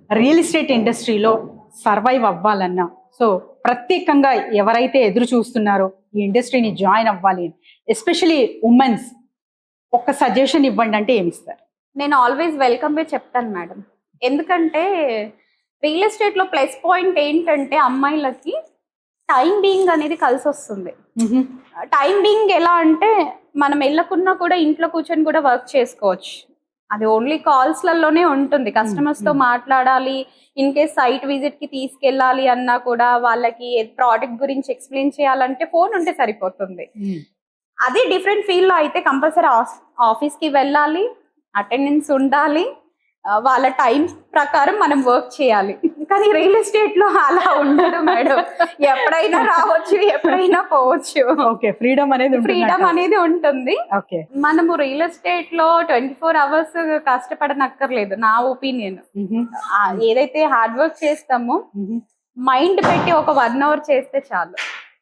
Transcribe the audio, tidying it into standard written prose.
Real estate ఇండస్ట్రీలో survive అవ్వాలన్నా, so ప్రత్యేకంగా ఎవరైతే ఎదురు చూస్తున్నారో ఈ ఇండస్ట్రీని జాయిన్ అవ్వాలి, ఎస్పెషలీ ఉమెన్స్, ఒక సజెషన్ ఇవ్వండి అంటే ఏమిస్తారు? నేను ఆల్వేస్ వెల్కమ్ చెప్తాను మేడం. ఎందుకంటే రియల్ ఎస్టేట్ లో ప్లస్ పాయింట్ ఏంటంటే అమ్మాయిలకి టైం బీయింగ్ అనేది కలిసి వస్తుంది. టైం బీయింగ్ ఎలా అంటే మనం వెళ్ళకున్నా కూడా ఇంట్లో కూర్చొని కూడా వర్క్ చేసుకోవచ్చు. అది ఓన్లీ కాల్స్లలోనే ఉంటుంది. కస్టమర్స్ తో మాట్లాడాలి, ఇన్ కేస్ సైట్ విజిట్ కి తీసుకెళ్ళాలి అన్నా కూడా వాళ్ళకి ప్రోడక్ట్ గురించి ఎక్స్ప్లెయిన్ చేయాలంటే ఫోన్ ఉంటే సరిపోతుంది. అదే డిఫరెంట్ ఫీల్డ్ లో అయితే కంపల్సరీ ఆఫీస్ కి వెళ్ళాలి, అటెండెన్స్ ఉండాలి, వాళ్ళ టైం ప్రకారం మనం వర్క్ చేయాలి. కానీ రియల్ ఎస్టేట్ లో అలా ఉండదు మేడం. ఎప్పుడైనా రావచ్చు, ఎప్పుడైనా పోవచ్చు. ఓకే, ఫ్రీడమ్ అనేది ఉంటుంది. ఓకే, మనము రియల్ ఎస్టేట్ లో 24 hours కష్టపడనక్కర్లేదు నా ఒపీనియన్. ఏదైతే హార్డ్ వర్క్ చేస్తామో మైండ్ పెట్టి ఒక 1 hour చేస్తే చాలు.